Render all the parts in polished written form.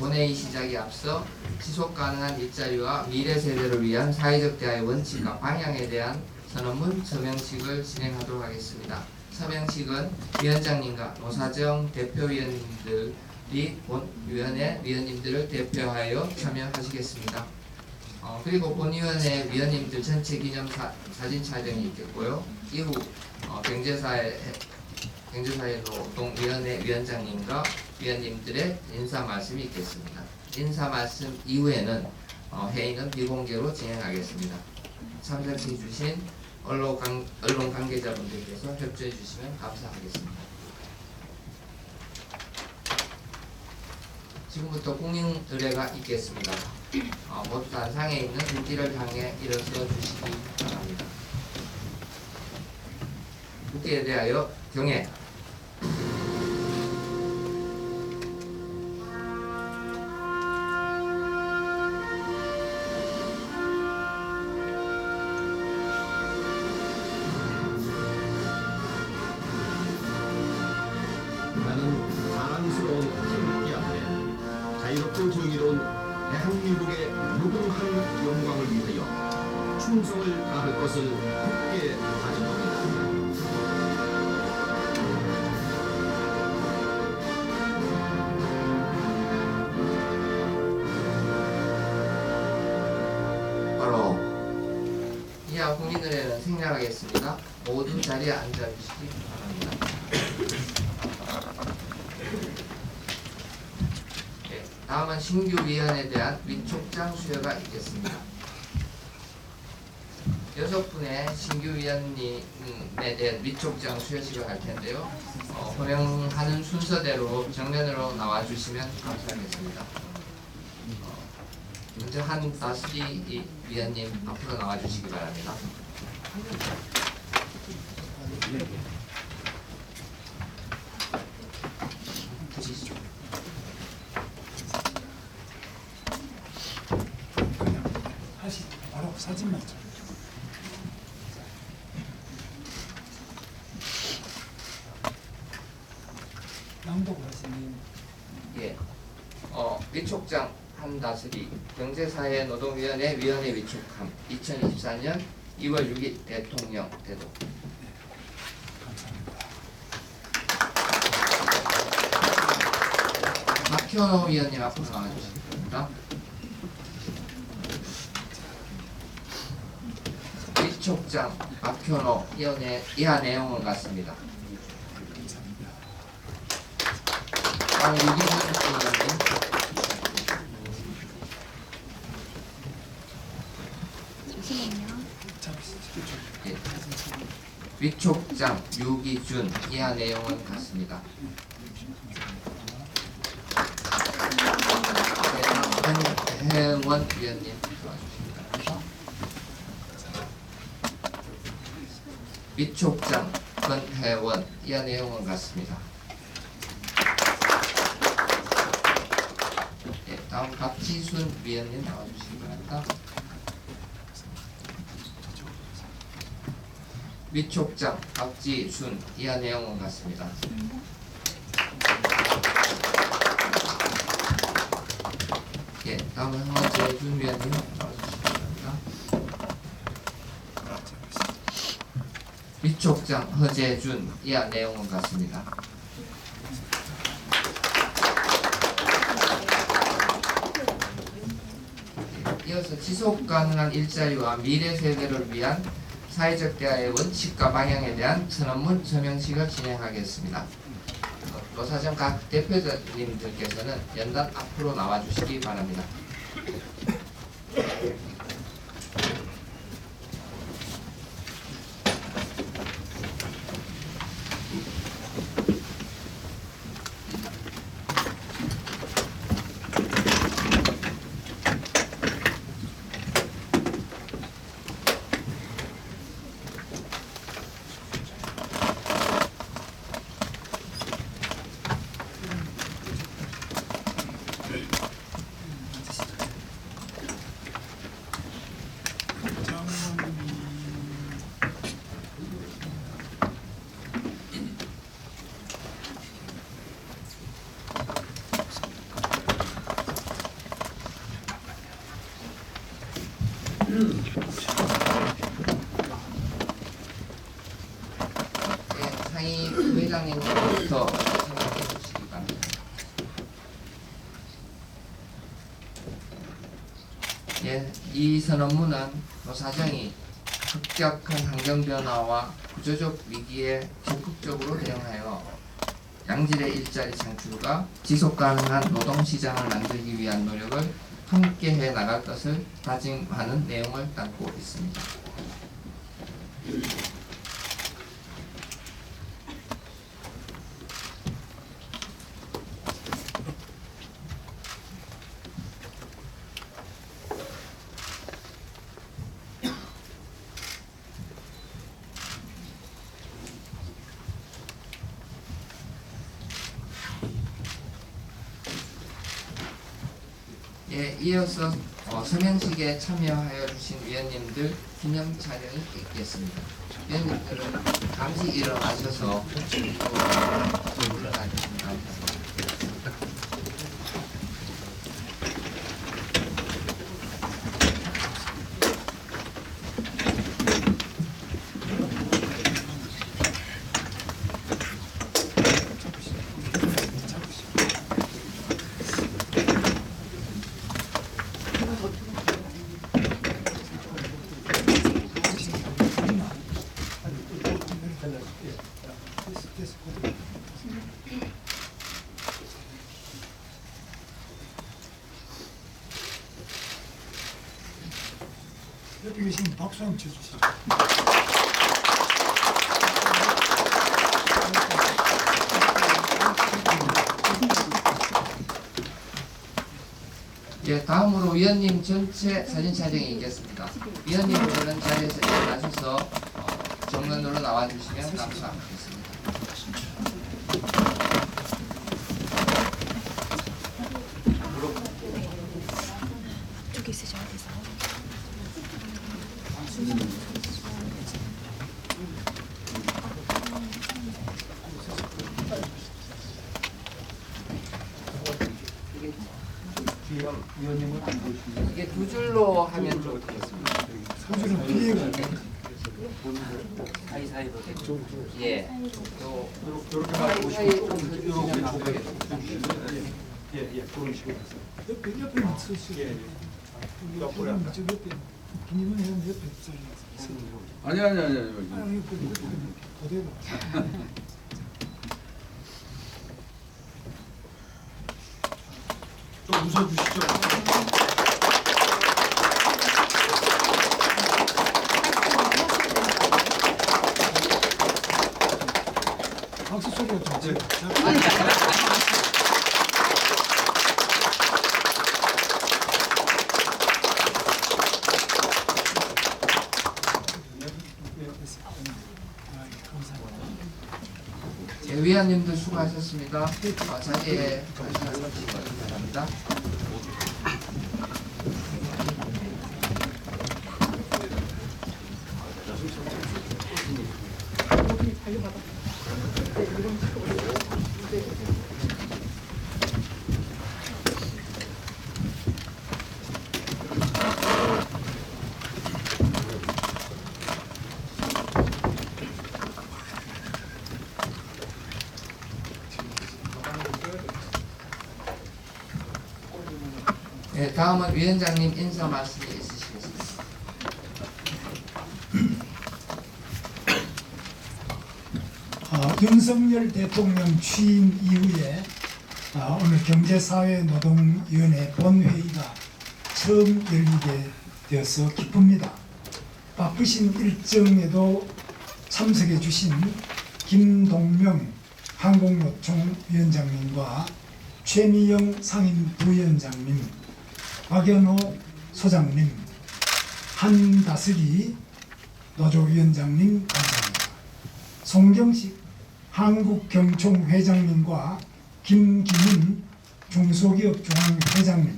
본회의 시작에 앞서 지속가능한 일자리와 미래 세대를 위한 사회적 대화의 원칙과 방향에 대한 선언문 서명식을 진행하도록 하겠습니다. 서명식은 위원장님과 노사정 대표위원님들이 본위원회 위원님들을 대표하여 참여하시겠습니다. 그리고 본위원회 위원님들 전체 기념 사진 촬영이 있겠고요. 이후 경제사회 노동위원회 위원장님과 위원님들의 인사 말씀이 있겠습니다. 인사 말씀 이후에는 회의는 비공개로 진행하겠습니다. 참석해 주신 언론 관계자분들께서 협조해 주시면 감사하겠습니다. 지금부터 공인 의례가 있겠습니다. 모두 단상에 있는 국기를 향해 일어서 주시기 바랍니다. 국기에 대하여 경례. 나는 사랑스러운 태극기 앞에 자유롭고 정의로운 대한민국의 무궁한 영광을 위하여 충성을 다할 것을 굳게 다짐합니다. 바로 이하 공인의례는 생략하겠습니다. 모두 자리에 앉아주시기 바랍니다. 다음은 신규 위원에 대한 위촉장 수여가 있겠습니다. 6분의 신규 위원님에 대한 위촉장 수여식을 할 텐데요. 호명하는 순서대로 정면으로 나와주시면 감사하겠습니다. 먼저 한다스리 위원님 앞으로 나와주시기 바랍니다. 보시죠. 바로 사진만 찍어. 낭독을 하시는. 예. 위촉장 한다스리 경제사회 노동위원회 위원회 위촉함 2024년 2월 6일 대통령 대도. 감사합니다. 박현호 위원님 앞으로 나와주시겠습니다. 위촉장 박현호 위원회 이하 내용은 같습니다. 다음 유기준 위원님. 잠시만요. 예. 위촉장 유기준 이하 내용은 같습니다. 한혜원 위원님 도와주십니다. 위촉장 권혜원 이하 내용은 같습니다. 예, 다음 박지순 위원님 나와주시기 바랍니다. 위촉장 박지순 이하 내용은 같습니다. 예, 다음은 허재준 위원님 나와주시기 바랍니다. 위촉장 허재준 이하 내용은 같습니다. 예, 이어서 지속 가능한 일자리와 미래 세대를 위한 사회적 대화의 원칙과 방향에 대한 선언문 서명식을 진행하겠습니다. 노사정 각 대표님들께서는 연단 앞으로 나와주시기 바랍니다. 예, 상임 부회장님부터 생각해 주시기 바랍니다. 예, 이 선언문은 노사정이 급격한 환경 변화와 구조적 위기에 적극적으로 대응하여 양질의 일자리 창출과 지속 가능한 노동 시장을 만들기 위한 노력을 함께 해 나갈 것을 다짐하는 내용을 담고 있습니다. 예, 이어서 서명식에 참여하여 주신 위원님들 기념 촬영이 있겠습니다. 위원님들은 잠시 일어나셔서 물러나주시면 감사합니다. 옆에 계신 박수 한번 쳐주시죠. 예, 다음으로 위원님 전체 사진 촬영이 있겠습니다. 위원님들은 자리에서 일어나셔서 정면으로 나와주시면 감사하겠습니다. 저기 있으셔 어디서? 위원님은 안 보시면 이게 두 줄로 하면 좋겠습니다. 소주는 피해가 사이사이로 예. 이렇게 사이사이 예예 그런 식으로 옆에만 서시고 저 옆에 김임원 의원 옆에 서시고 아니. 아 여기 그대로 좀 웃어주시죠. 박수 소리가 좀 예, 위원님들 수고하셨습니다. 자리에 가시기 바랍니다. 네, 다음은 위원장님 인사 말씀이 있으시겠습니다. 윤석열 대통령 취임 이후에 오늘 경제사회노동위원회 본회의가 처음 열리게 되어서 기쁩니다. 바쁘신 일정에도 참석해 주신 김동명 항공노총 위원장님과 최미영 상임 부위원장님, 박연호 소장님, 한다슬이 노조위원장님 감사합니다. 송경식 한국경총회장님과 김기문 중소기업중앙회장님,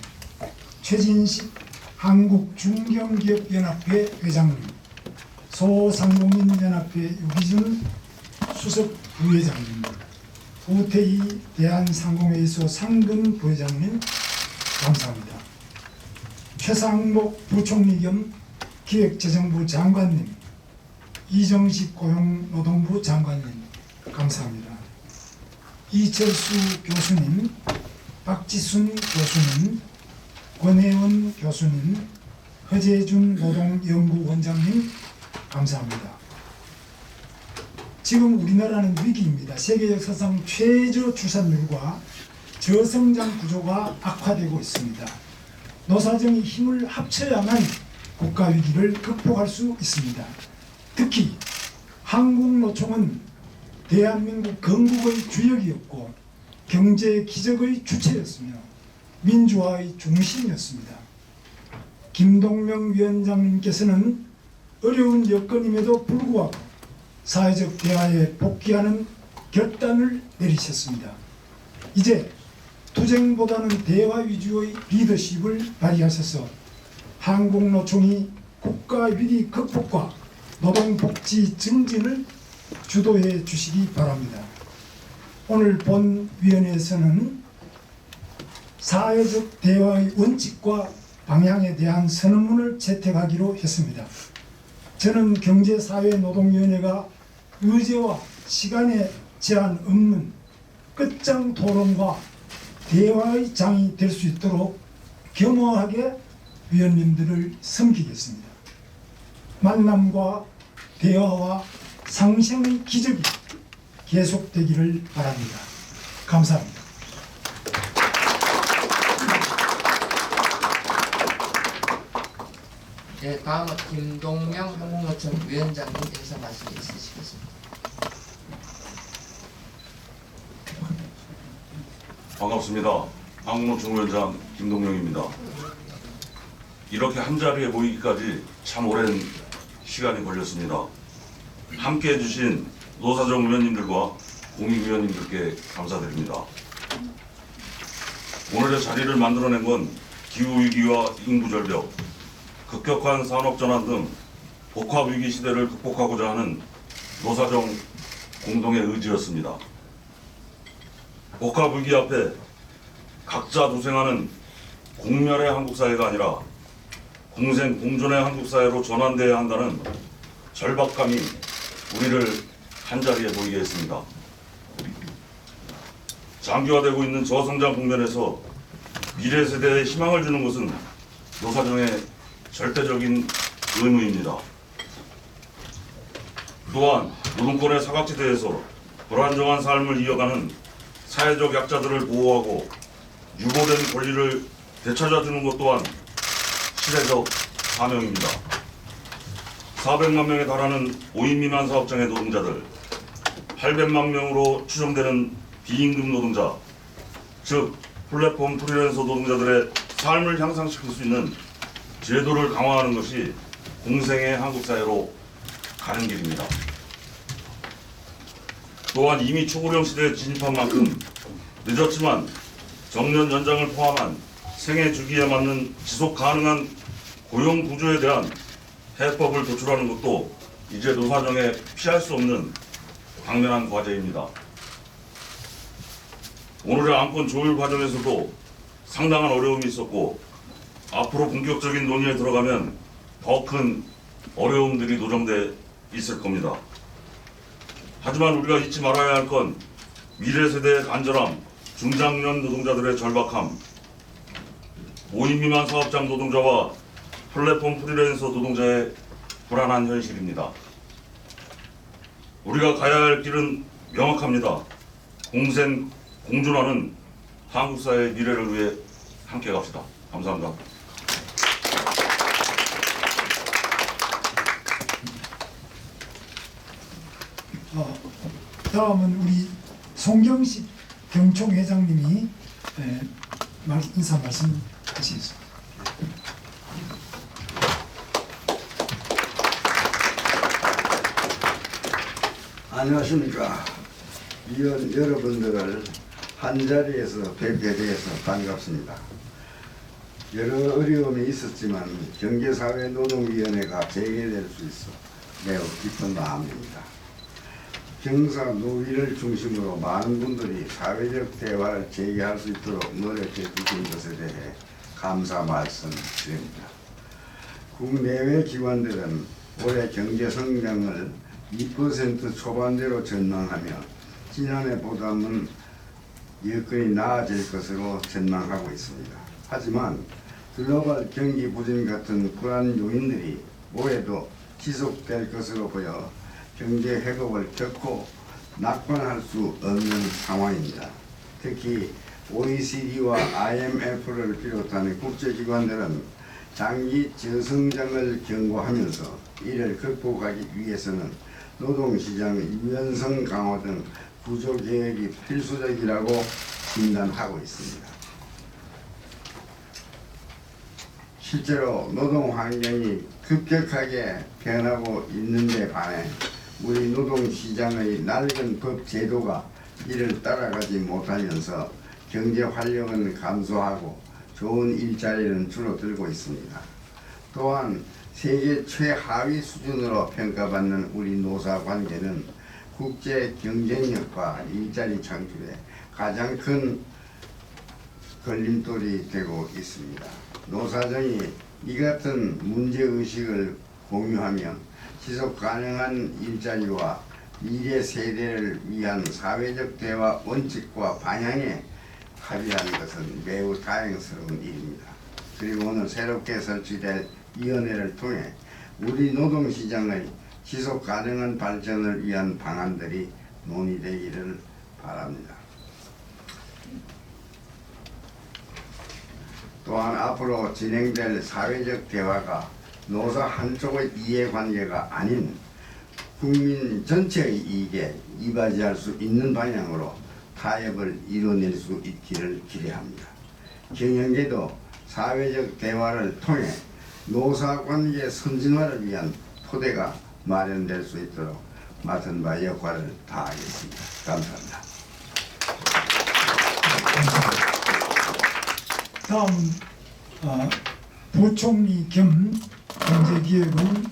최진식 한국중견기업연합회 회장님, 소상공인연합회 유기준 수석 부회장님, 우태희 대한상공회의소 상근 부회장님 감사합니다. 최상목 부총리 겸 기획재정부 장관님, 이정식 고용노동부 장관님 감사합니다. 이철수 교수님, 박지순 교수님, 권혜원 교수님, 허재준 노동연구원장님 감사합니다. 지금 우리나라는 위기입니다. 세계 역사상 최저 출산율과 저성장 구조가 악화되고 있습니다. 노사정이 힘을 합쳐야만 국가 위기를 극복할 수 있습니다. 특히 한국노총은 대한민국 건국의 주역이었고 경제 기적의 주체였으며 민주화의 중심이었습니다. 김동명 위원장님께서는 어려운 여건임에도 불구하고 사회적 대화에 복귀하는 결단을 내리셨습니다. 이제 투쟁보다는 대화 위주의 리더십을 발휘하셔서 한국노총이 국가 위기 극복과 노동복지 증진을 주도해 주시기 바랍니다. 오늘 본 위원회에서는 사회적 대화의 원칙과 방향에 대한 선언문을 채택하기로 했습니다. 저는 경제사회노동위원회가 의제와 시간에 제한 없는 끝장 토론과 대화의 장이 될 수 있도록 겸허하게 위원님들을 섬기겠습니다. 만남과 대화와 상생의 기적이 계속되기를 바랍니다. 감사합니다. 네, 다음은 김동명 한국노총 위원장님 인사 말씀이 있으시겠습니다. 반갑습니다. 한국노총 위원장 김동명입니다. 이렇게 한자리에 모이기까지 참 오랜 시간이 걸렸습니다. 함께해 주신 노사정 위원님들과 공익위원님들께 감사드립니다. 오늘의 자리를 만들어낸 건 기후위기와 인구절벽, 급격한 산업전환 등 복합위기 시대를 극복하고자 하는 노사정 공동의 의지였습니다. 복합위기 앞에 각자 도생하는 공멸의 한국사회가 아니라 공생 공존의 한국사회로 전환되어야 한다는 절박감이 우리를 한자리에 모이게 했습니다. 장기화되고 있는 저성장 국면에서 미래 세대에 희망을 주는 것은 노사정의 절대적인 의무입니다. 또한 노동권의 사각지대에서 불안정한 삶을 이어가는 사회적 약자들을 보호하고 유보된 권리를 되찾아주는 것 또한 시대적 사명입니다. 400만 명에 달하는 5인 미만 사업장의 노동자들, 800만 명으로 추정되는 비임금 노동자, 즉 플랫폼 프리랜서 노동자들의 삶을 향상시킬 수 있는 제도를 강화하는 것이 공생의 한국사회로 가는 길입니다. 또한 이미 초고령 시대에 진입한 만큼 늦었지만 정년 연장을 포함한 생애 주기에 맞는 지속 가능한 고용 구조에 대한 해법을 도출하는 것도 이제 노사정에 피할 수 없는 당면한 과제입니다. 오늘의 안건 조율 과정에서도 상당한 어려움이 있었고 앞으로 본격적인 논의에 들어가면 더 큰 어려움들이 노정돼 있을 겁니다. 하지만 우리가 잊지 말아야 할 건 미래 세대의 간절함, 중장년 노동자들의 절박함, 5인 미만 사업장 노동자와 플랫폼 프리랜서 노동자의 불안한 현실입니다. 우리가 가야 할 길은 명확합니다. 공생, 공존하는 한국사회의 미래를 위해 함께 갑시다. 감사합니다. 다음은 우리 송경식 경총회장님이 인사 말씀 하시겠습니다. 안녕하십니까. 위원 여러분들을 한자리에서 뵙게 되어서 반갑습니다. 여러 어려움이 있었지만 경제사회노동위원회가 재개될 수 있어 매우 기쁜 마음입니다. 경사 노위를 중심으로 많은 분들이 사회적 대화를 재개할 수 있도록 노력해 주신 것에 대해 감사 말씀드립니다. 국내외 기관들은 올해 경제 성장을 2% 초반대로 전망하며 지난해보다는 여건이 나아질 것으로 전망하고 있습니다. 하지만 글로벌 경기 부진 같은 불안 요인들이 올해도 지속될 것으로 보여 경제 회복을 결코 낙관할 수 없는 상황입니다. 특히 OECD와 IMF를 비롯한 국제기관들은 장기 저성장을 경고하면서 이를 극복하기 위해서는 노동시장 유연성 강화 등 구조개혁이 필수적이라고 진단하고 있습니다. 실제로 노동 환경이 급격하게 변하고 있는 데 반해 우리 노동시장의 낡은 법 제도가 이를 따라가지 못하면서 경제 활력은 감소하고 좋은 일자리는 줄어들고 있습니다. 또한 세계 최하위 수준으로 평가받는 우리 노사 관계는 국제 경쟁력과 일자리 창출에 가장 큰 걸림돌이 되고 있습니다. 노사정이 이 같은 문제의식을 공유하며 지속 가능한 일자리와 미래 세대를 위한 사회적 대화 원칙과 방향에 합의한 것은 매우 다행스러운 일입니다. 그리고 오늘 새롭게 설치될 위원회를 통해 우리 노동시장의 지속 가능한 발전을 위한 방안들이 논의되기를 바랍니다. 또한 앞으로 진행될 사회적 대화가 노사 한쪽의 이해관계가 아닌 국민 전체의 이익에 이바지할 수 있는 방향으로 타협을 이뤄낼 수 있기를 기대합니다. 경영계도 사회적 대화를 통해 노사관계 선진화를 위한 토대가 마련될 수 있도록 맡은 바 역할을 다하겠습니다. 감사합니다. 다음은 부총리 겸 경제기획은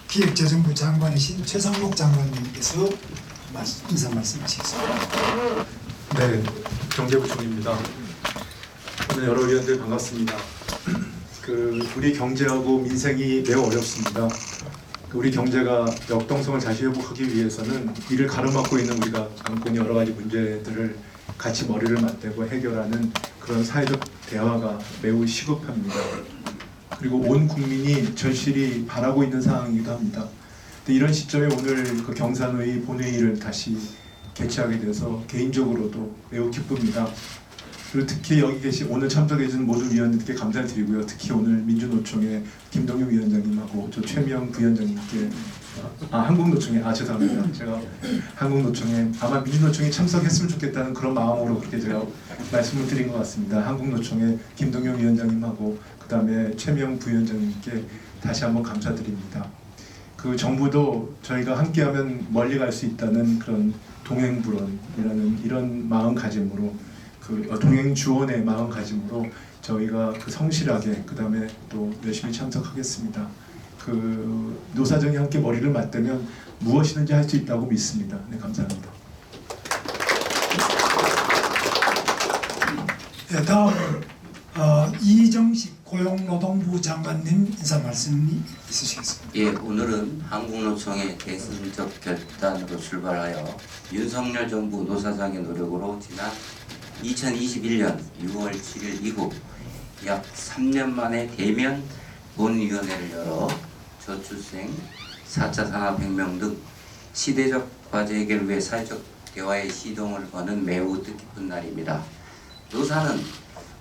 기획재정부 장관이신 최상목 장관님께서 인사 말씀하시겠습니다. 네, 경제부총리입니다. 오늘 여러 의원들 반갑습니다. 우리 경제하고 민생이 매우 어렵습니다. 우리 경제가 역동성을 다시 회복하기 위해서는 이를 가로막고 있는 우리가 안고 있는 여러 가지 문제들을 같이 머리를 맞대고 해결하는 그런 사회적 대화가 매우 시급합니다. 그리고 온 국민이 절실히 바라고 있는 상황이기도 합니다. 근데 이런 시점에 오늘 그 경산의 본회의를 다시 개최하게 돼서 개인적으로도 매우 기쁩니다. 그리고 특히 여기 계신 오늘 참석해 주신 모든 위원님께 감사를 드리고요. 특히 오늘 민주노총의 김동윤 위원장님하고 저 최명 부위원장님께 한국노총에 죄송합니다. 제가 한국노총에 아마 민주노총에 참석했으면 좋겠다는 그런 마음으로 그렇게 제가 말씀을 드린 것 같습니다. 한국노총의 김동윤 위원장님하고 그 다음에 최명 부위원장님께 다시 한번 감사드립니다. 그 정부도 저희가 함께하면 멀리 갈 수 있다는 그런 동행불원이라는 이런 마음가짐으로 동행주원의 마음가짐으로 저희가 성실하게 그 다음에 또 열심히 참석하겠습니다. 노사정이 함께 머리를 맞대면 무엇이든지 할 수 있다고 믿습니다. 네, 감사합니다. 네, 다음 이정식 고용노동부 장관님 인사 말씀이 있으시겠습니다. 예, 오늘은 한국노총의 대승적 결단으로 출발하여 윤석열 정부 노사장의 노력으로 지난 2021년 6월 7일 이후 약 3년 만에 대면 본위원회를 열어 저출생, 4차 산업혁명 등 시대적 과제 해결을 위해 사회적 대화의 시동을 거는 매우 뜻깊은 날입니다. 노사는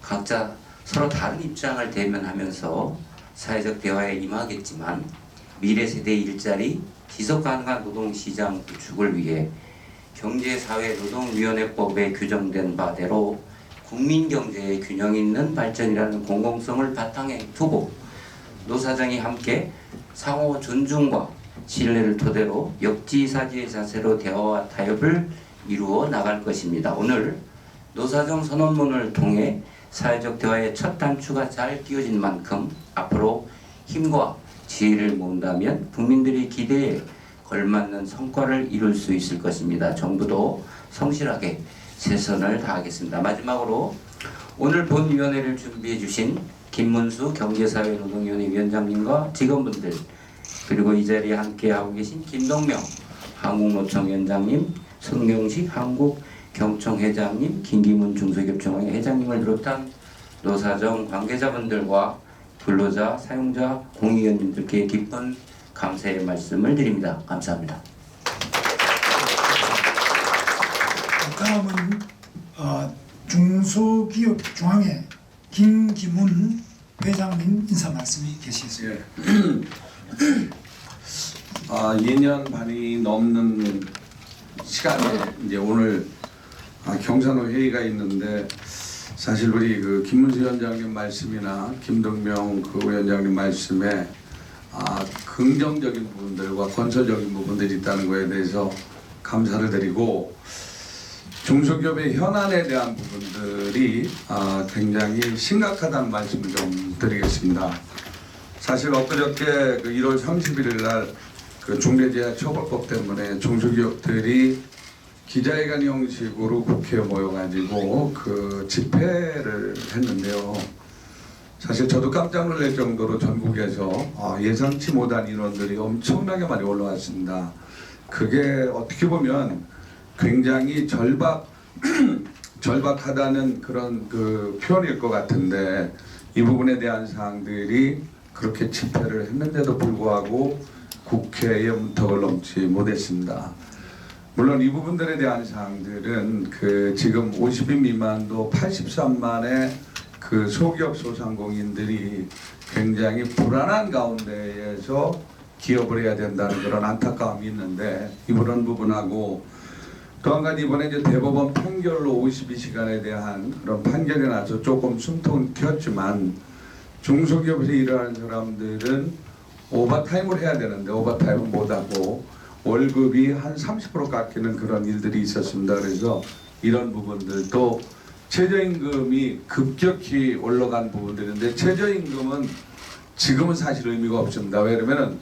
각자 서로 다른 입장을 대면하면서 사회적 대화에 임하겠지만 미래 세대의 일자리, 지속가능한 노동시장 구축을 위해 경제사회노동위원회법에 규정된 바대로 국민경제의 균형 있는 발전이라는 공공성을 바탕에 두고 노사정이 함께 상호 존중과 신뢰를 토대로 역지사지의 자세로 대화와 타협을 이루어 나갈 것입니다. 오늘 노사정 선언문을 통해 사회적 대화의 첫 단추가 잘 끼워진 만큼 앞으로 힘과 지혜를 모은다면 국민들의 기대에 걸맞는 성과를 이룰 수 있을 것입니다. 정부도 성실하게 최선을 다하겠습니다. 마지막으로 오늘 본위원회를 준비해 주신 김문수 경제사회노동위원회 위원장님과 직원분들, 그리고 이 자리에 함께하고 계신 김동명 한국노총 위원장님, 성경식 한국경총 회장님, 김기문 중소기업총회 회장님을 비롯한 노사정 관계자분들과 근로자, 사용자, 공익위원님들께 깊은 감사의 말씀을 드립니다. 감사합니다. 다음은 중소기업중앙회 김기문 회장님 인사 말씀이 계시겠습니다. 2년 반이 넘는 시간에 이제 오늘 경산호 회의가 있는데, 사실 우리 그 김문수 위원장님 말씀이나 김동명 그 위원장님 말씀에 긍정적인 부분들과 건설적인 부분들이 있다는 것에 대해서 감사를 드리고, 중소기업의 현안에 대한 부분들이 굉장히 심각하다는 말씀을 좀 드리겠습니다. 사실 엊그저께 그 1월 31일 날 그 중대재해처벌법 때문에 중소기업들이 기자회견 형식으로 국회에 모여가지고 그 집회를 했는데요. 사실 저도 깜짝 놀랄 정도로 전국에서 예상치 못한 인원들이 엄청나게 많이 올라왔습니다. 그게 어떻게 보면 굉장히 절박하다는 그런 그 표현일 것 같은데, 이 부분에 대한 사항들이 그렇게 집회를 했는데도 불구하고 국회의 문턱을 넘지 못했습니다. 물론 이 부분들에 대한 사항들은 그 지금 50인 미만도 83만의 그 소기업 소상공인들이 굉장히 불안한 가운데에서 기업을 해야 된다는 그런 안타까움이 있는데, 이런 부분하고 또 한 가지 이번에 이제 대법원 판결로 52시간에 대한 그런 판결이 나서 조금 숨통은 튀었지만, 중소기업에서 일하는 사람들은 오버타임을 해야 되는데 오버타임을 못하고 월급이 한 30% 깎이는 그런 일들이 있었습니다. 그래서 이런 부분들도 최저임금이 급격히 올라간 부분들인데, 최저임금은 지금은 사실 의미가 없습니다. 왜냐하면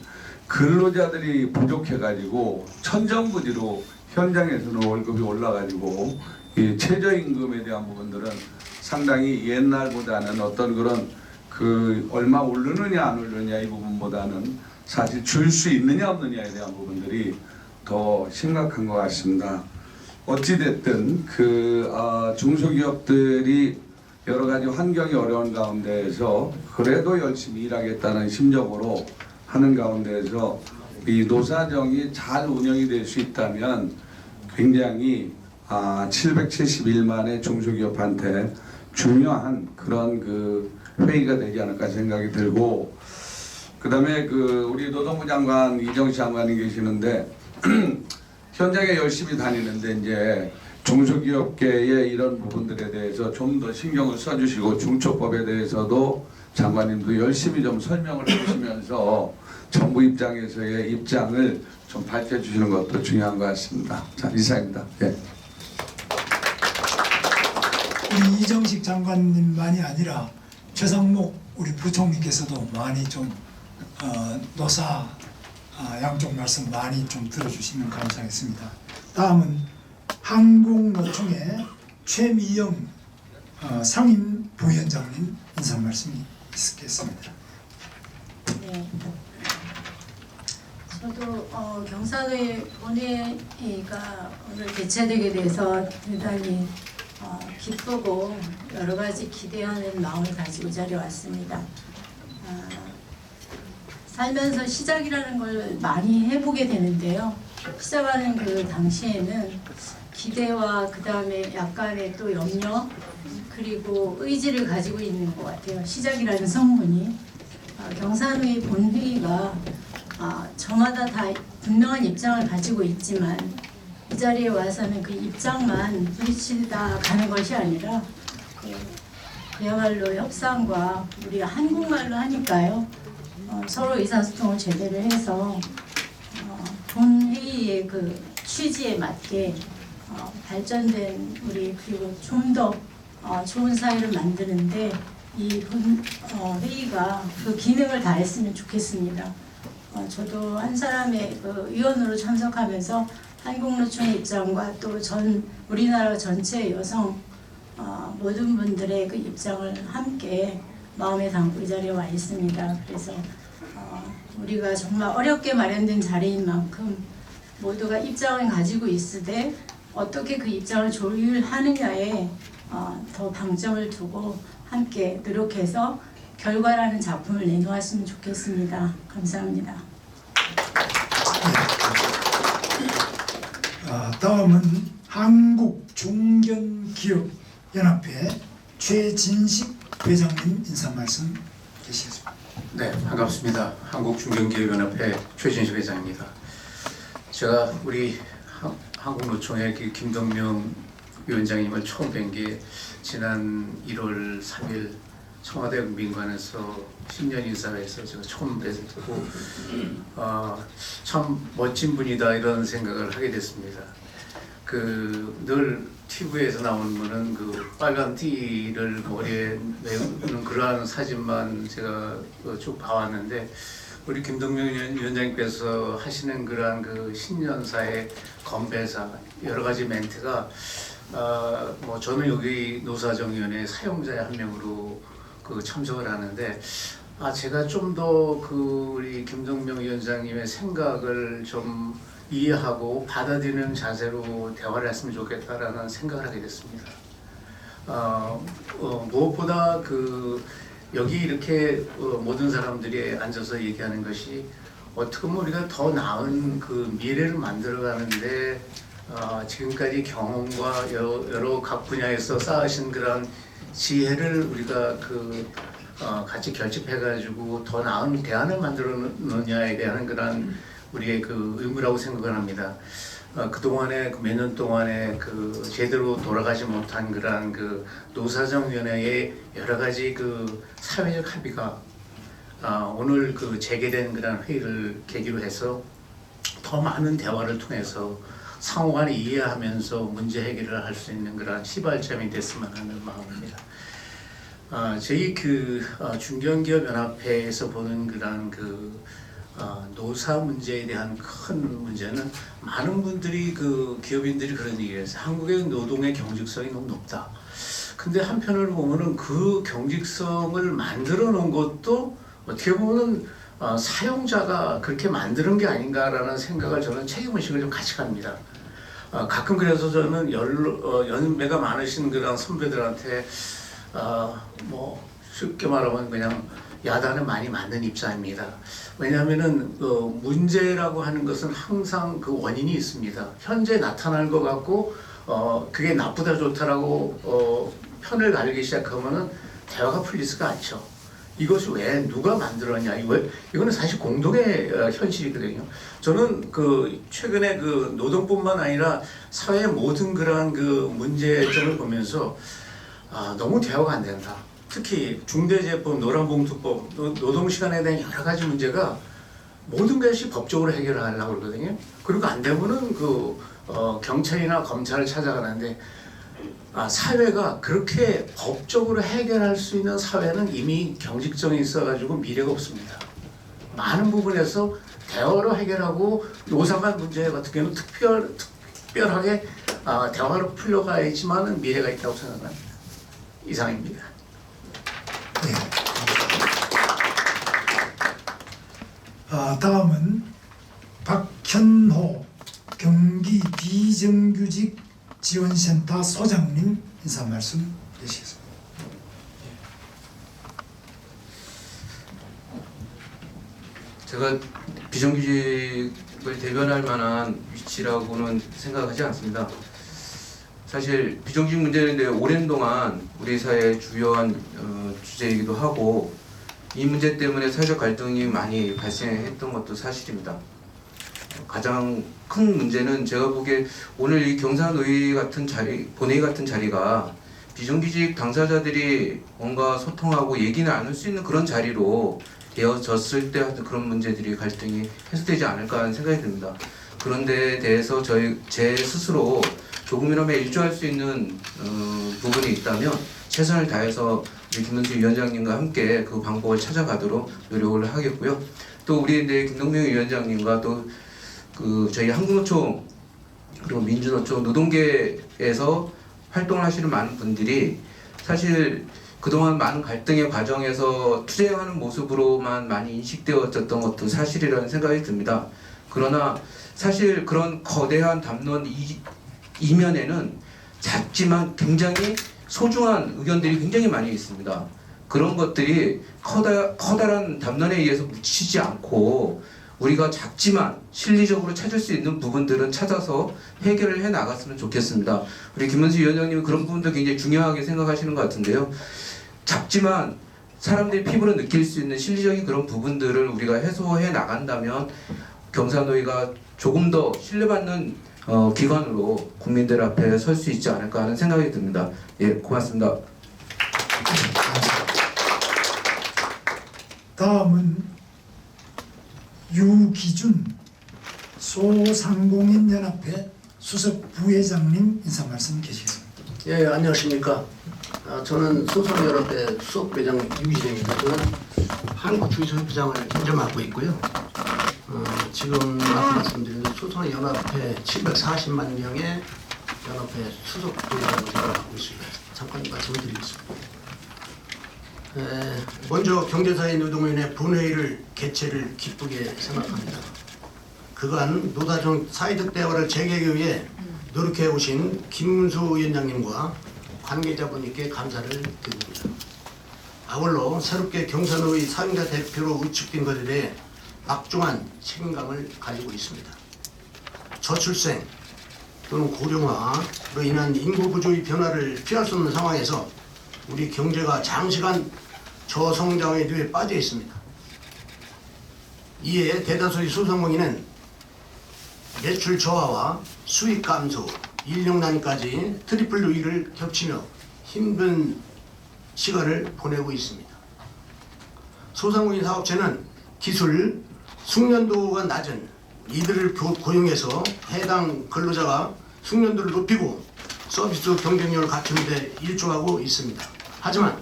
근로자들이 부족해가지고 천정부지로 현장에서는 월급이 올라가지고 이 최저임금에 대한 부분들은 상당히 옛날보다는 어떤 그런 그 얼마 오르느냐 안 오르느냐 이 부분보다는 사실 줄 수 있느냐 없느냐에 대한 부분들이 더 심각한 것 같습니다. 어찌됐든 그 중소기업들이 여러 가지 환경이 어려운 가운데에서 그래도 열심히 일하겠다는 심정으로 하는 가운데에서 이 노사정이 잘 운영이 될 수 있다면 굉장히 771만의 중소기업한테 중요한 그런 그 회의가 되지 않을까 생각이 들고, 그 다음에 그 우리 노동부 장관 이정식 장관이 계시는데 현장에 열심히 다니는데 이제 중소기업계의 이런 부분들에 대해서 좀 더 신경을 써주시고, 중초법에 대해서도 장관님도 열심히 좀 설명을 해주시면서 정부 입장에서의 입장을 좀 밝혀주시는 것도 중요한 것 같습니다. 자, 이상입니다. 예. 우리 이정식 장관님만이 아니라 최상목 우리 부총리께서도 많이 좀 노사 양쪽 말씀 많이 좀 들어주시면 감사하겠습니다. 다음은 한국노총의 최미영 상임 부위원장님 인사 말씀이 있겠습니다. 네. 저도 경산회 본회의가 오늘 개최되게 돼서 대단히 기쁘고 여러 가지 기대하는 마음을 가지고 이 자리에 왔습니다. 살면서 시작이라는 걸 많이 해보게 되는데요. 시작하는 그 당시에는 기대와 그 다음에 약간의 또 염려 그리고 의지를 가지고 있는 것 같아요. 시작이라는 성문이 경산회 본회의가 저마다 다 분명한 입장을 가지고 있지만 이 자리에 와서는 그 입장만 부딪히다 가는 것이 아니라 그야말로 협상과 우리가 한국말로 하니까요. 서로 의사소통을 제대로 해서 본회의의 그 취지에 맞게 발전된 우리 그리고 좀 더 좋은 사회를 만드는데 이 회의가 그 기능을 다했으면 좋겠습니다. 저도 한 사람의 그 위원으로 참석하면서 한국노총의 입장과 또 우리나라 전체 여성 모든 분들의 그 입장을 함께 마음에 담고 이 자리에 와 있습니다. 그래서 우리가 정말 어렵게 마련된 자리인 만큼 모두가 입장을 가지고 있으되 어떻게 그 입장을 조율하느냐에 더 방점을 두고 함께 노력해서 결과라는 작품을 내놓았으면 좋겠습니다. 감사합니다. 다음은 한국중견기업연합회 최진식 회장님 인사 말씀 주시겠습니다. 네, 반갑습니다. 한국중견기업연합회 최진식 회장입니다. 제가 우리 한국노총의 김동명 위원장님을 처음 뵌 게 지난 1월 3일 청와대 민관에서 신년 인사회에서 제가 처음 뵙고 참 멋진 분이다 이런 생각을 하게 됐습니다. 늘 TV에서 나오는 분은 빨간 띠를 머리에 메우는 그러한 사진만 제가 쭉 봐왔는데 우리 김동명 위원장님께서 하시는 그러한 신년사의 건배사 여러 가지 멘트가 저는 여기 노사정위원회 사용자의 한 명으로 참석을 하는데 제가 좀 더 우리 김동명 위원장님의 생각을 좀 이해하고 받아들이는 자세로 대화를 했으면 좋겠다라는 생각을 하게 됐습니다. 무엇보다 여기 이렇게 모든 사람들이 앉아서 얘기하는 것이 어떻게 보면 우리가 더 나은 미래를 만들어가는데 지금까지 경험과 여러 각 분야에서 쌓으신 그런 지혜를 우리가 같이 결집해가지고 더 나은 대안을 만들어내냐에 대한 그런 우리의 의무라고 생각을 합니다. 그동안에 몇 년 동안에 제대로 돌아가지 못한 그런 노사정위원회의 여러 가지 사회적 합의가 오늘 재개된 그런 회의를 계기로 해서 더 많은 대화를 통해서 상호간에 이해하면서 문제 해결을 할 수 있는 그런 시발점이 됐으면 하는 마음입니다. 저희 중견기업연합회에서 보는 그런 노사 문제에 대한 큰 문제는 많은 분들이 기업인들이 그런 얘기를 해서 한국의 노동의 경직성이 너무 높다. 근데 한편으로 보면은 그 경직성을 만들어 놓은 것도 어떻게 보면은 사용자가 그렇게 만드는 게 아닌가라는 생각을 저는 책임의식을 좀 같이 갑니다. 가끔 그래서 저는 연배가 많으신 그런 선배들한테 쉽게 말하면 그냥 야단을 많이 맞는 입장입니다. 왜냐하면은 문제라고 하는 것은 항상 원인이 있습니다. 현재 나타날 것 같고 그게 나쁘다 좋다라고 편을 가르기 시작하면은 대화가 풀리지가 않죠. 이것이 왜 누가 만들었냐 이거는 사실 공동의 현실이거든요. 저는 최근에 노동뿐만 아니라 사회의 모든 그러한 문제점을 보면서 너무 대화가 안 된다. 특히 중대재해법, 노란봉투법, 노동시간에 대한 여러 가지 문제가 모든 것이 법적으로 해결을 하려고 그러거든요. 그리고 안 되면은 경찰이나 검찰을 찾아가는데 사회가 그렇게 법적으로 해결할 수 있는 사회는 이미 경직성이 있어가지고 미래가 없습니다. 많은 부분에서 대화로 해결하고 노사간 문제 같은 경우는 특별하게 대화로 풀려가야지만 미래가 있다고 생각합니다. 이상입니다. 네. 다음은 박현호 경기 비정규직 지원센터 소장님 인사 말씀 해주시겠습니다. 제가 비정규직을 대변할 만한 위치라고는 생각하지 않습니다. 사실 비정규직 문제는 오랜 동안 우리 사회의 주요한 주제이기도 하고 이 문제 때문에 사회적 갈등이 많이 발생했던 것도 사실입니다. 가장 큰 문제는 제가 보기에 오늘 이 경사노위 같은 본회의 같은 자리가 비정규직 당사자들이 뭔가 소통하고 얘기를 나눌 수 있는 그런 자리로 되어졌을 때 그런 문제들이 갈등이 해소되지 않을까 하는 생각이 듭니다. 그런 데에 대해서 제 스스로 조금이나마 일조할 수 있는 부분이 있다면 최선을 다해서 우리 김문수 위원장님과 함께 그 방법을 찾아가도록 노력을 하겠고요. 또 우리 김동명 위원장님과 또 저희 한국노총 그리고 민주노총 노동계에서 활동을 하시는 많은 분들이 사실 그동안 많은 갈등의 과정에서 투쟁하는 모습으로만 많이 인식되어졌던 것도 사실이라는 생각이 듭니다. 그러나 사실 그런 거대한 담론 이면에는 작지만 굉장히 소중한 의견들이 굉장히 많이 있습니다. 그런 것들이 커다란 담론에 의해서 묻히지 않고 우리가 작지만 실리적으로 찾을 수 있는 부분들은 찾아서 해결을 해 나갔으면 좋겠습니다. 우리 김문수 위원장님은 그런 부분도 굉장히 중요하게 생각하시는 것 같은데요. 작지만 사람들이 피부로 느낄 수 있는 실리적인 그런 부분들을 우리가 해소해 나간다면 경사노위가 조금 더 신뢰받는 기관으로 국민들 앞에 설 수 있지 않을까 하는 생각이 듭니다. 예, 고맙습니다. 다음은 유기준 소상공인연합회 수석 부회장님 인사 말씀 계시겠습니다. 예, 안녕하십니까. 저는 소상연합회 수석 회장 유기준입니다. 저는 한국주의소협회장을 현재 맡고 있고요. 지금 말씀드린 소상연합회 740만 명의 연합회 수석 부회장을 맡고 있습니다. 잠깐 말씀을 드리겠습니다. 먼저 경제사회 노동위원회 본회의를 개최를 기쁘게 생각합니다. 그간 노사정 사회적 대화를 재개하기 위해 노력해 오신 김문수 위원장님과 관계자분께 감사를 드립니다. 아울러 새롭게 경사노위 사용자 대표로 의축된 것에 대해 막중한 책임감을 가지고 있습니다. 저출생 또는 고령화로 인한 인구 구조의 변화를 피할 수 없는 상황에서 우리 경제가 장시간 저성장의 류에 빠져 있습니다. 이에 대다수의 소상공인은 매출 저하와 수익 감소, 인력난까지 트리플 위기를 겹치며 힘든 시간을 보내고 있습니다. 소상공인 사업체는 기술, 숙련도가 낮은 이들을 고용해서 해당 근로자가 숙련도를 높이고 서비스 경쟁력을 갖추는 데 일조하고 있습니다. 하지만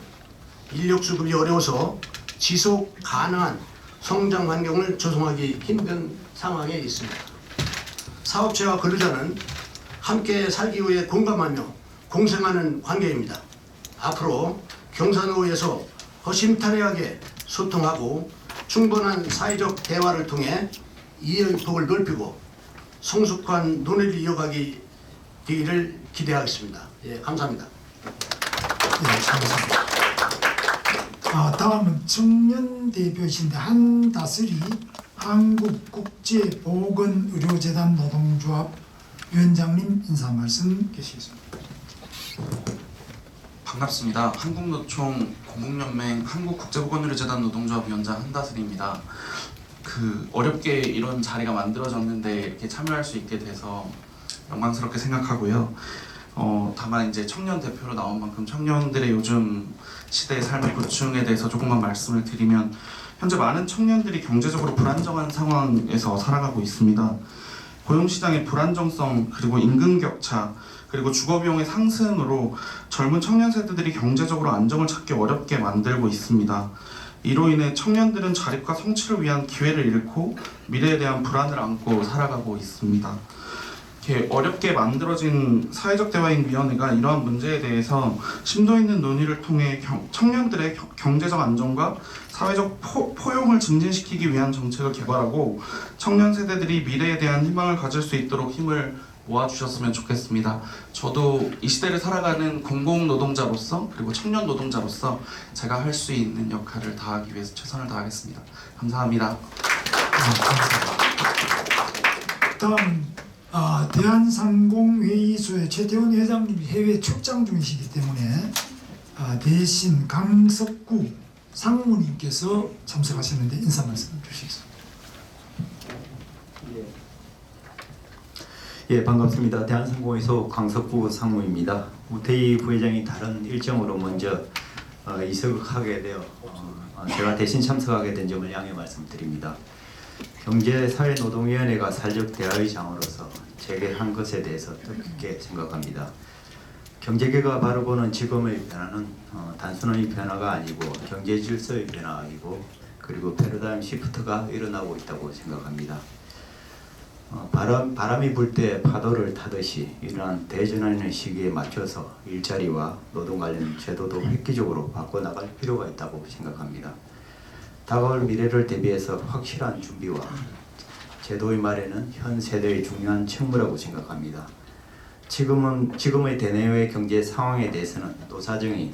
인력 수급이 어려워서 지속 가능한 성장 환경을 조성하기 힘든 상황에 있습니다. 사업체와 근로자는 함께 살기 위해 공감하며 공생하는 관계입니다. 앞으로 경사노위에서 허심탄회하게 소통하고 충분한 사회적 대화를 통해 이해의 폭을 넓히고 성숙한 논의를 이어가기 되기를 기대하겠습니다. 예, 감사합니다. 네, 감사합니다. 다음은 청년 대표이신데 한다슬이 한국국제보건의료재단 노동조합 위원장님 인사 말씀 계시겠습니다. 반갑습니다. 한국노총 공공연맹 한국국제보건의료재단 노동조합 위원장 한다슬입니다. 어렵게 이런 자리가 만들어졌는데 이렇게 참여할 수 있게 돼서 영광스럽게 생각하고요. 다만 이제 청년 대표로 나온 만큼 청년들의 요즘 시대의 삶의 고충에 대해서 조금만 말씀을 드리면, 현재 많은 청년들이 경제적으로 불안정한 상황에서 살아가고 있습니다. 고용시장의 불안정성, 그리고 임금 격차, 그리고 주거비용의 상승으로 젊은 청년 세대들이 경제적으로 안정을 찾기 어렵게 만들고 있습니다. 이로 인해 청년들은 자립과 성취를 위한 기회를 잃고 미래에 대한 불안을 안고 살아가고 있습니다. 이렇게 어렵게 만들어진 사회적 대화인 위원회가 이러한 문제에 대해서 심도 있는 논의를 통해 청년들의 경제적 안정과 사회적 포용을 증진시키기 위한 정책을 개발하고 청년 세대들이 미래에 대한 희망을 가질 수 있도록 힘을 모아주셨으면 좋겠습니다. 저도 이 시대를 살아가는 공공노동자로서 그리고 청년 노동자로서 제가 할 수 있는 역할을 다하기 위해서 최선을 다하겠습니다. 감사합니다. 다음 대한상공회의소의 최태원 회장님이 해외 출장 중이시기 때문에 대신 강석구 상무님께서 참석하셨는데 인사 말씀 주시겠습니다. 예, 반갑습니다. 대한상공회의소 강석구 상무입니다. 우태희 부회장이 다른 일정으로 먼저 이석하게 되어 제가 대신 참석하게 된 점을 양해 말씀드립니다. 경제사회노동위원회가 사회적 대화의 장으로서 재개한 것에 대해서 뜻깊게 생각합니다. 경제계가 바로 보는 지금의 변화는 단순한 변화가 아니고 경제 질서의 변화이고 그리고 패러다임 시프트가 일어나고 있다고 생각합니다. 바람이 불 때 파도를 타듯이 이러한 대전환의 시기에 맞춰서 일자리와 노동 관련 제도도 획기적으로 바꿔나갈 필요가 있다고 생각합니다. 다가올 미래를 대비해서 확실한 준비와 제도의 마련은 현 세대의 중요한 책무라고 생각합니다. 지금의 대내외 경제 상황에 대해서는 노사정이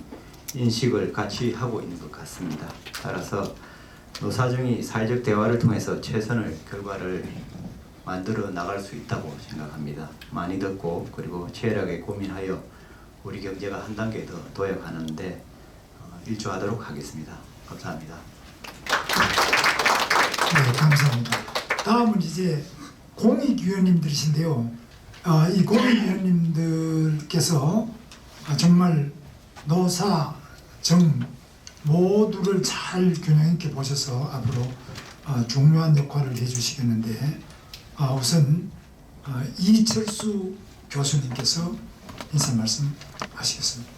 인식을 같이 하고 있는 것 같습니다. 따라서 노사정이 사회적 대화를 통해서 최선의 결과를 만들어 나갈 수 있다고 생각합니다. 많이 듣고 그리고 치열하게 고민하여 우리 경제가 한 단계 더 도약하는데 일조하도록 하겠습니다. 감사합니다. 네, 감사합니다. 다음은 이제 공익위원님들이신데요. 이 공익위원님들께서 정말 노사, 정 모두를 잘 균형 있게 보셔서 앞으로 중요한 역할을 해주시겠는데 우선 이철수 교수님께서 인사 말씀 하시겠습니다.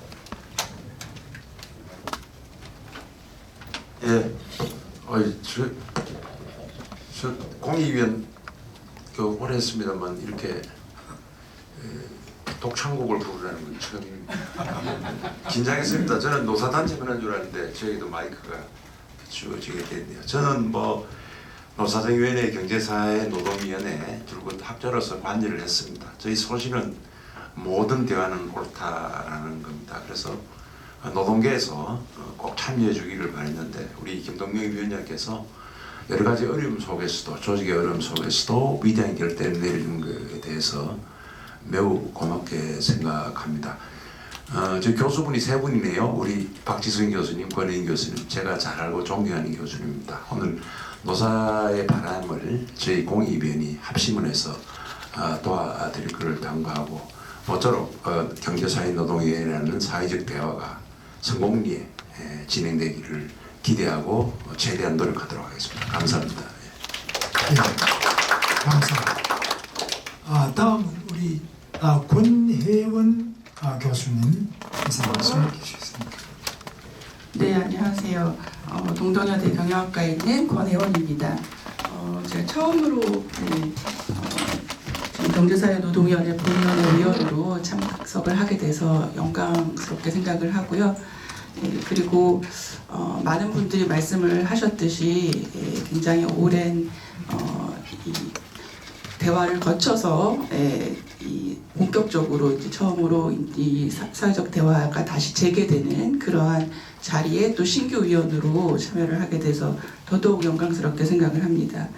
예, 저 공익위원 오래 했습니다만 이렇게 독창곡을 부르라는 건 처음입니다. 긴장했습니다. 저는 노사단체 그런 줄 알았는데 저희도 마이크가 주어지게 됐네요. 저는 노사정위원회 경제사회 노동위원회 둘 합쳐서 관여를 했습니다. 저희 소신은 모든 대화는 옳다라는 겁니다. 그래서 노동계에서 꼭 참여해 주기를 바랬는데 우리 김동명 위원장께서 여러 가지 어려움 속에서도 조직의 어려움 속에서도 위대한 결단을 내리는 것에 대해서 매우 고맙게 생각합니다. 저 교수분이 세 분이네요. 우리 박지성 교수님, 권혜인 교수님, 제가 잘 알고 존경하는 교수님입니다. 오늘 노사의 바람을 저희 공익위원이 합심을 해서 도와드릴 것을 당부하고 모쪼록 경제사회노동위원회라는 사회적 대화가 성공리에 진행되기를 기대하고 최대한 노력하도록 하겠습니다. 감사합니다. 네, 감사합니다. 다음은 우리 권혜원 교수님 인사 말씀 해주시겠습니다. 네, 안녕하세요. 동덕여대 경영학과에 있는 권혜원입니다. 제가 처음으로 경제사회노동위원회 본위원회 위원으로 참석을 하게 돼서 영광스럽게 생각을 하고요. 그리고 많은 분들이 말씀을 하셨듯이 굉장히 오랜 이 대화를 거쳐서 본격적으로 이제 처음으로 이 사회적 대화가 다시 재개되는 그러한 자리에 또 신규 위원으로 참여를 하게 돼서 더더욱 영광스럽게 생각을 합니다.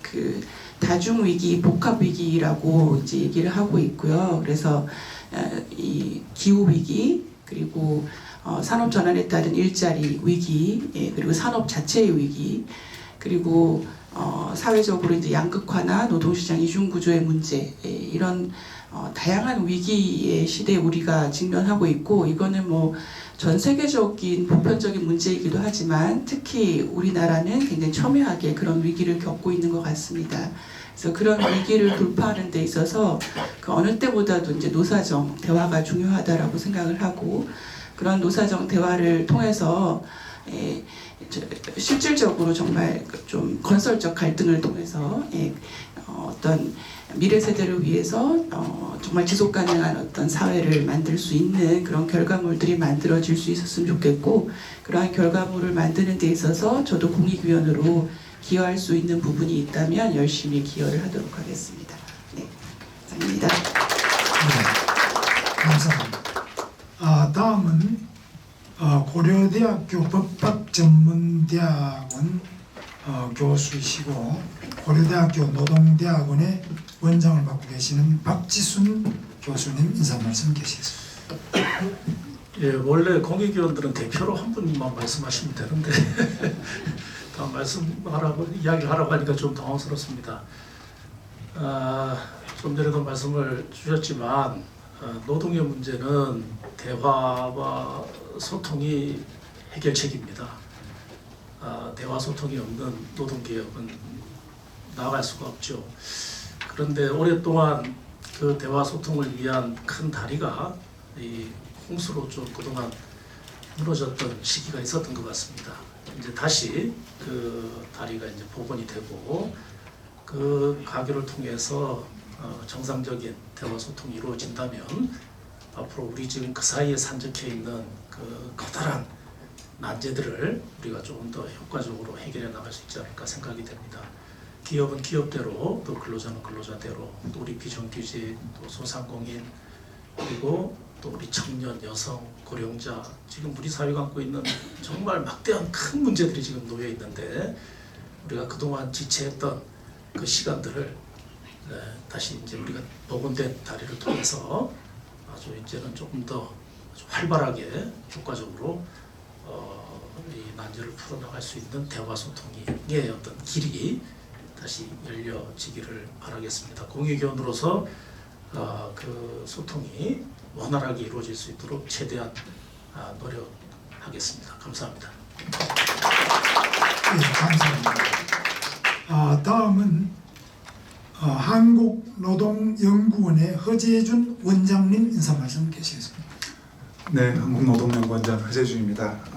그 다중 위기, 복합 위기라고 이제 얘기를 하고 있고요. 그래서 이 기후 위기 그리고 산업 전환에 따른 일자리 위기, 그리고 산업 자체의 위기, 그리고 사회적으로 이제 양극화나 노동시장 이중구조의 문제, 이런 다양한 위기의 시대에 우리가 직면하고 있고, 이거는 뭐 전 세계적인 보편적인 문제이기도 하지만 특히 우리나라는 굉장히 첨예하게 그런 위기를 겪고 있는 것 같습니다. 그래서 그런 위기를 돌파하는 데 있어서 그 어느 때보다도 이제 노사정 대화가 중요하다라고 생각을 하고, 그런 노사정 대화를 통해서 실질적으로 정말 좀 건설적 갈등을 통해서 어떤 미래 세대를 위해서 정말 지속 가능한 어떤 사회를 만들 수 있는 그런 결과물들이 만들어질 수 있었으면 좋겠고, 그러한 결과물을 만드는 데 있어서 저도 공익위원으로 기여할 수 있는 부분이 있다면 열심히 기여를 하도록 하겠습니다. 네, 감사합니다. 네, 감사합니다. 다음은 고려대학교 법학전문대학원 교수이시고 고려대학교 노동대학원의 원장을 맡고 계시는 박지순 교수님 인사 말씀 계시겠습니다. 예, 원래 공익위원들은 대표로 한 분만 말씀하시면 되는데 다 이야기하라고 하니까 좀 당황스럽습니다. 좀 전에도 말씀을 주셨지만 노동의 문제는 대화와 소통이 해결책입니다. 대화 소통이 없는 노동개혁은 나아갈 수가 없죠. 그런데 오랫동안 그 대화 소통을 위한 큰 다리가 이 홍수로 좀 그동안 무너졌던 시기가 있었던 것 같습니다. 이제 다시 그 다리가 이제 복원이 되고 그 가결을 통해서 정상적인 대화 소통이 이루어진다면 앞으로 우리 지금 그 사이에 산적해 있는 그 커다란 난제들을 우리가 조금 더 효과적으로 해결해 나갈 수 있지 않을까 생각이 됩니다. 기업은 기업대로, 또 근로자는 근로자대로, 또 우리 비정규직, 또 소상공인, 그리고 또 우리 청년, 여성, 고령자, 지금 우리 사회가 안고 있는 정말 막대한 큰 문제들이 지금 놓여 있는데 우리가 그동안 지체했던 그 시간들을 다시 이제 우리가 복원된 다리를 통해서 아주 이제는 조금 더 아주 활발하게 효과적으로 이 난제를 풀어나갈 수 있는 대화 소통의 어떤 길이 다시 열려지기를 바라겠습니다. 공익위원으로서 그 소통이 원활하게 이루어질 수 있도록 최대한 노력하겠습니다. 감사합니다. 네, 감사합니다. 다음은 한국노동연구원의 허재준 원장님 인사 말씀 계시겠습니다. 네, 한국노동연구원장 허재준입니다.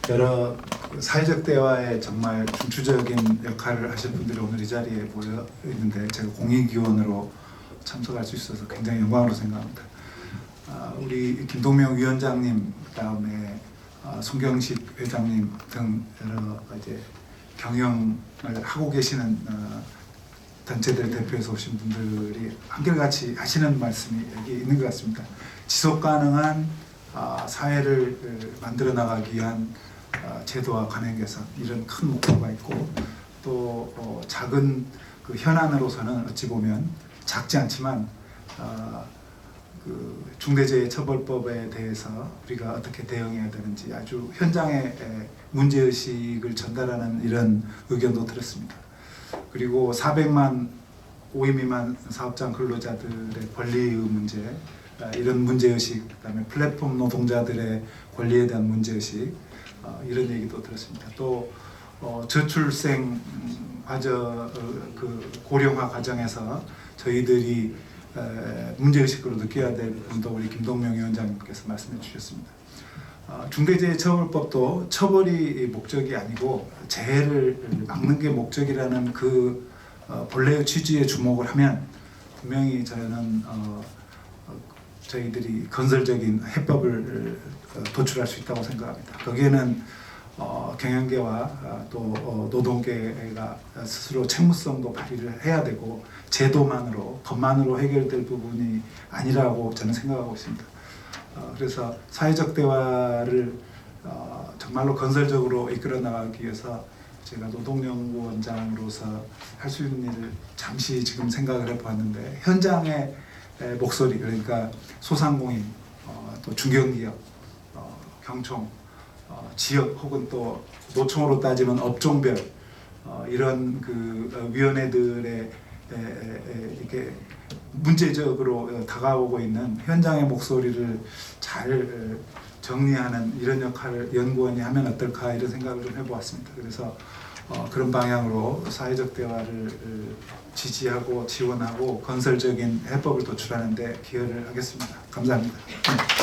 여러 사회적 대화에 정말 중추적인 역할을 하실 분들이 오늘 이 자리에 모여 있는데 제가 공익위원으로 참석할 수 있어서 굉장히 영광으로 생각합니다. 우리 김동명 위원장님, 그다음에 송경식 회장님 등 여러 이제 경영을 하고 계시는 단체들 대표해서 오신 분들이 한결같이 하시는 말씀이 여기 있는 것 같습니다. 지속 가능한 사회를 만들어 나가기 위한 제도와 관행 개선, 이런 큰 목표가 있고 또 작은 그 현안으로서는 어찌 보면 작지 않지만 그 중대재해처벌법에 대해서 우리가 어떻게 대응해야 되는지 아주 현장의 문제의식을 전달하는 이런 의견도 들었습니다. 그리고 400만 5인 미만 사업장 근로자들의 권리의 문제, 이런 문제의식, 그다음에 플랫폼 노동자들의 권리에 대한 문제의식, 이런 얘기도 들었습니다. 또 저출생 과정, 그 고령화 과정에서 저희들이 문제의식으로 느껴야 될 부분도 우리 김동명 위원장님께서 말씀해 주셨습니다. 중대재해처벌법도 처벌이 목적이 아니고 재해를 막는 게 목적이라는 그 본래의 취지에 주목을 하면 분명히 저는 저희들이 건설적인 해법을 도출할 수 있다고 생각합니다. 거기에는 경영계와 또 노동계가 스스로 책무성도 발휘를 해야 되고 제도만으로, 법만으로 해결될 부분이 아니라고 저는 생각하고 있습니다. 그래서 사회적 대화를 정말로 건설적으로 이끌어 나가기 위해서 제가 노동연구원장으로서 할 수 있는 일을 잠시 지금 생각을 해보았는데, 현장의 목소리, 그러니까 소상공인, 또 중견기업, 경총, 지역 혹은 또 노총으로 따지면 업종별 이런 그 위원회들의 이렇게 문제적으로 다가오고 있는 현장의 목소리를 잘 정리하는 이런 역할을 연구원이 하면 어떨까, 이런 생각을 좀 해보았습니다. 그래서 그런 방향으로 사회적 대화를 지지하고 지원하고 건설적인 해법을 도출하는 데 기여를 하겠습니다. 감사합니다. 감사합니다.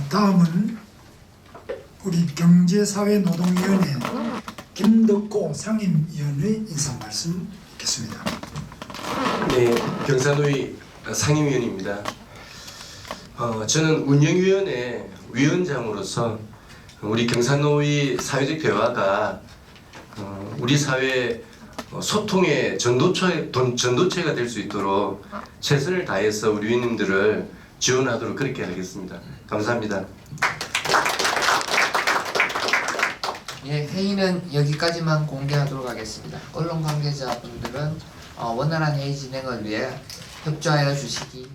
다음은 우리 경제사회노동위원회 김덕고 상임위원의 인사 말씀 있겠습니다. 네, 경사노위 상임위원입니다. 저는 운영위원회 위원장으로서 우리 경사노위 사회적 대화가 우리 사회 소통의 전도체가 될 수 있도록 최선을 다해서 우리 위원님들을 지원하도록 그렇게 하겠습니다. 감사합니다. 예, 회의는 여기까지만 공개하도록 하겠습니다. 언론 관계자분들은 원활한 회의 진행을 위해 협조하여 주시기